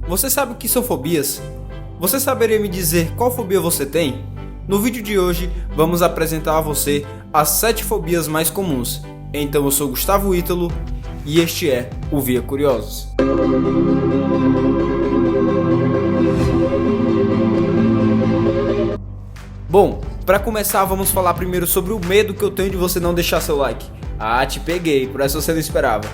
Você sabe o que são fobias? Você saberia me dizer qual fobia você tem? No vídeo de hoje, vamos apresentar a você as 7 fobias mais comuns. Então eu sou Gustavo Ítalo e este é o Via Curiosos. Bom, para começar vamos falar primeiro sobre o medo que eu tenho de você não deixar seu like. Ah, te peguei, por essa você não esperava.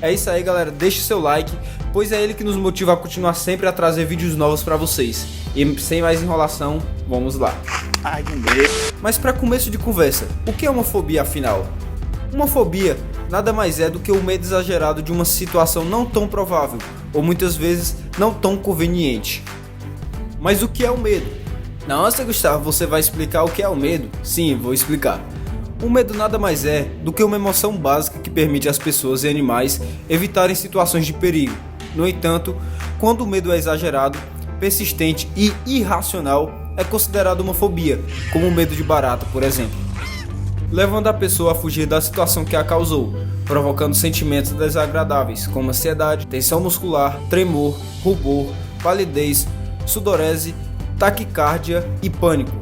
É isso aí, galera, deixe seu like, pois é ele que nos motiva a continuar sempre a trazer vídeos novos para vocês. E sem mais enrolação, vamos lá. Ai, que medo. Mas para começo de conversa, o que é uma fobia afinal? Uma fobia nada mais é do que o medo exagerado de uma situação não tão provável, ou muitas vezes não tão conveniente. Mas o que é o medo? Nossa, Gustavo, você vai explicar o que é o medo? Sim, vou explicar. O medo nada mais é do que uma emoção básica que permite às pessoas e animais evitarem situações de perigo. No entanto, quando o medo é exagerado, persistente e irracional, é considerado uma fobia, como o medo de barata, por exemplo, levando a pessoa a fugir da situação que a causou, provocando sentimentos desagradáveis como ansiedade, tensão muscular, tremor, rubor, palidez, sudorese, taquicardia e pânico.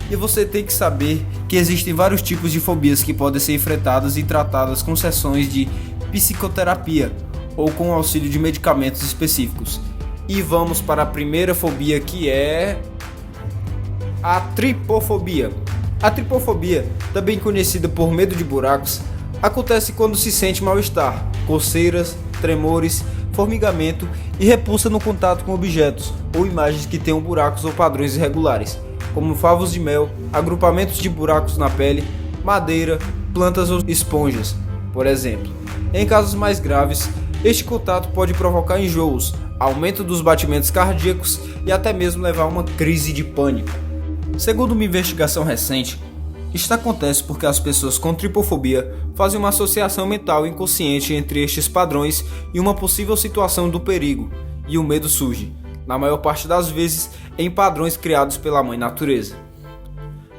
E você tem que saber que existem vários tipos de fobias que podem ser enfrentadas e tratadas com sessões de psicoterapia ou com o auxílio de medicamentos específicos. E vamos para a primeira fobia, que é a tripofobia. A tripofobia, também conhecida por medo de buracos, acontece quando se sente mal-estar, coceiras, tremores, formigamento e repulsa no contato com objetos ou imagens que tenham buracos ou padrões irregulares, como favos de mel, agrupamentos de buracos na pele, madeira, plantas ou esponjas, por exemplo. Em casos mais graves, este contato pode provocar enjoos, aumento dos batimentos cardíacos e até mesmo levar a uma crise de pânico. Segundo uma investigação recente, isto acontece porque as pessoas com tripofobia fazem uma associação mental inconsciente entre estes padrões e uma possível situação do perigo, e o medo surge, na maior parte das vezes, em padrões criados pela mãe natureza.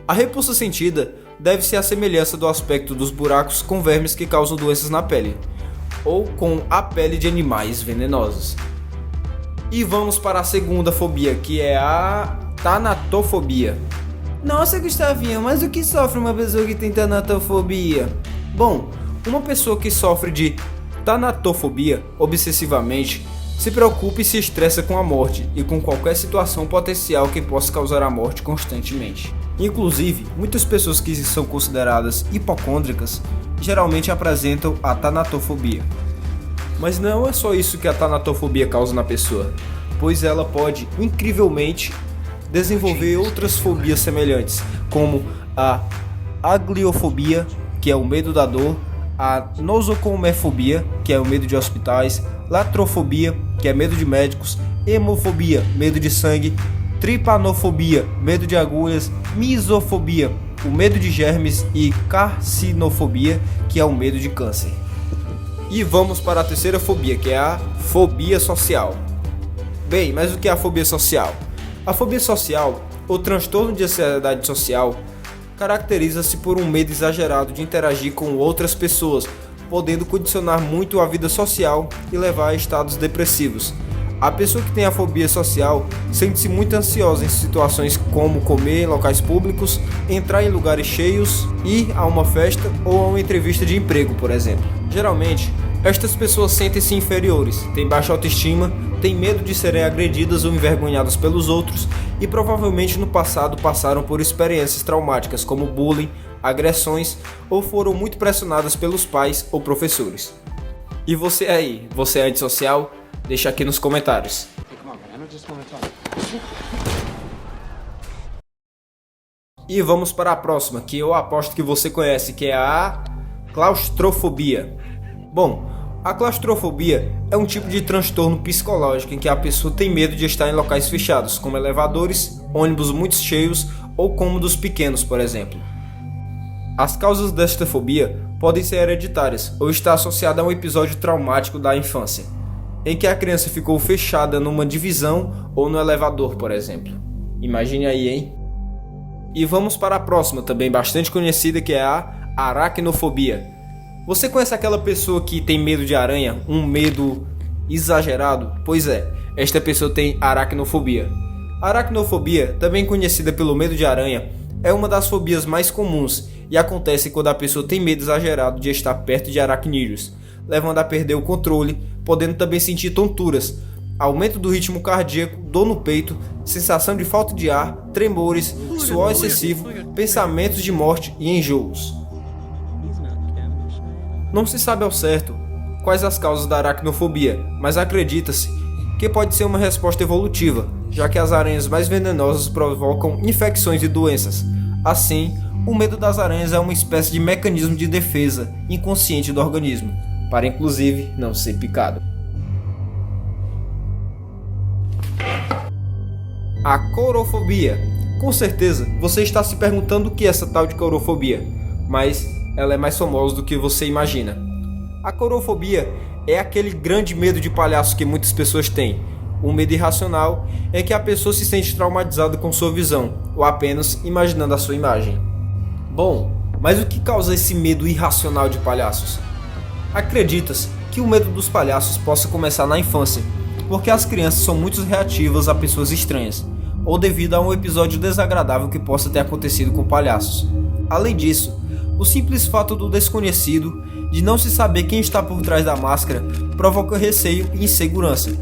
A repulsa sentida deve-se à semelhança do aspecto dos buracos com vermes que causam doenças na pele, ou com a pele de animais venenosos. E vamos para a segunda fobia, que é a tanatofobia. Nossa, Gustavinho, mas o que sofre uma pessoa que tem tanatofobia? Bom, uma pessoa que sofre de tanatofobia obsessivamente se preocupa e se estressa com a morte e com qualquer situação potencial que possa causar a morte constantemente. Inclusive, muitas pessoas que são consideradas hipocôndricas geralmente apresentam a tanatofobia. Mas não é só isso que a tanatofobia causa na pessoa, pois ela pode, incrivelmente, desenvolver outras fobias semelhantes, como a agliofobia, que é o medo da dor, a nosocomefobia, que é o medo de hospitais, latrofobia, que é medo de médicos, hemofobia, medo de sangue, tripanofobia, medo de agulhas, misofobia, o medo de germes e carcinofobia, que é o medo de câncer. E vamos para a terceira fobia, que é a fobia social. Bem, mas o que é a fobia social? A fobia social, ou transtorno de ansiedade social, caracteriza-se por um medo exagerado de interagir com outras pessoas, podendo condicionar muito a vida social e levar a estados depressivos. A pessoa que tem a fobia social sente-se muito ansiosa em situações como comer em locais públicos, entrar em lugares cheios, ir a uma festa ou a uma entrevista de emprego, por exemplo. Geralmente, estas pessoas sentem-se inferiores, têm baixa autoestima, têm medo de serem agredidas ou envergonhadas pelos outros e provavelmente no passado passaram por experiências traumáticas como bullying, agressões ou foram muito pressionadas pelos pais ou professores. E você aí, você é antissocial? Deixa aqui nos comentários. E vamos para a próxima, que eu aposto que você conhece, que é a claustrofobia. Bom, a claustrofobia é um tipo de transtorno psicológico em que a pessoa tem medo de estar em locais fechados, como elevadores, ônibus muito cheios ou cômodos pequenos, por exemplo. As causas desta fobia podem ser hereditárias ou estar associada a um episódio traumático da infância, em que a criança ficou fechada numa divisão ou no elevador, por exemplo. Imagine aí, hein? E vamos para a próxima, também bastante conhecida, que é a aracnofobia. Você conhece aquela pessoa que tem medo de aranha? Um medo exagerado? Pois é, esta pessoa tem aracnofobia. A aracnofobia, também conhecida pelo medo de aranha, é uma das fobias mais comuns e acontece quando a pessoa tem medo exagerado de estar perto de aracnídeos, levando a perder o controle, podendo também sentir tonturas, aumento do ritmo cardíaco, dor no peito, sensação de falta de ar, tremores, suor excessivo, pensamentos de morte e enjoos. Não se sabe ao certo quais as causas da aracnofobia, mas acredita-se que pode ser uma resposta evolutiva, já que as aranhas mais venenosas provocam infecções e doenças. Assim, o medo das aranhas é uma espécie de mecanismo de defesa inconsciente do organismo, para inclusive não ser picado. A courofobia. Com certeza, você está se perguntando o que é essa tal de courofobia, mas ela é mais famosa do que você imagina. A courofobia é aquele grande medo de palhaço que muitas pessoas têm. Um medo irracional é que a pessoa se sente traumatizada com sua visão, ou apenas imaginando a sua imagem. Bom, mas o que causa esse medo irracional de palhaços? Acredita-se que o medo dos palhaços possa começar na infância, porque as crianças são muito reativas a pessoas estranhas, ou devido a um episódio desagradável que possa ter acontecido com palhaços. Além disso, o simples fato do desconhecido, de não se saber quem está por trás da máscara, provoca receio e insegurança.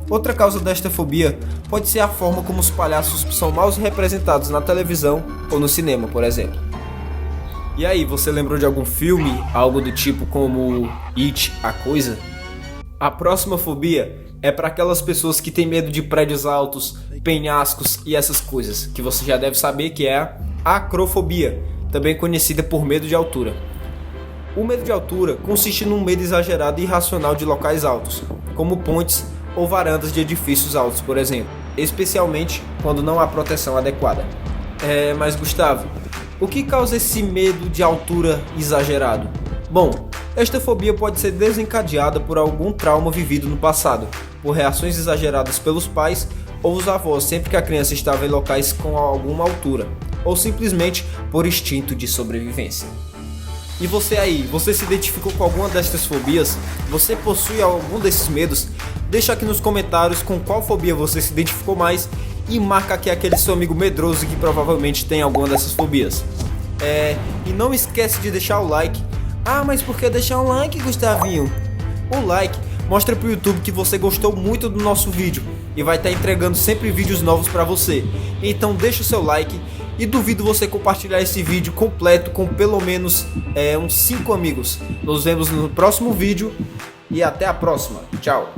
Outra causa desta fobia pode ser a forma como os palhaços são mal representados na televisão ou no cinema, por exemplo. E aí, você lembrou de algum filme, algo do tipo como It, a Coisa? A próxima fobia é para aquelas pessoas que têm medo de prédios altos, penhascos e essas coisas, que você já deve saber que é a acrofobia, também conhecida por medo de altura. O medo de altura consiste num medo exagerado e irracional de locais altos, como pontes ou varandas de edifícios altos, por exemplo, especialmente quando não há proteção adequada. Mas Gustavo, o que causa esse medo de altura exagerado? Bom, esta fobia pode ser desencadeada por algum trauma vivido no passado, por reações exageradas pelos pais ou os avós sempre que a criança estava em locais com alguma altura, ou simplesmente por instinto de sobrevivência. E você aí, você se identificou com alguma destas fobias? Você possui algum desses medos? Deixa aqui nos comentários com qual fobia você se identificou mais e marca aqui aquele seu amigo medroso que provavelmente tem alguma dessas fobias. E não esquece de deixar o like. Ah, mas por que deixar um like, Gustavinho? O like mostra pro YouTube que você gostou muito do nosso vídeo e vai estar entregando sempre vídeos novos para você. Então deixa o seu like e duvido você compartilhar esse vídeo completo com pelo menos uns 5 amigos. Nos vemos no próximo vídeo e até a próxima. Tchau!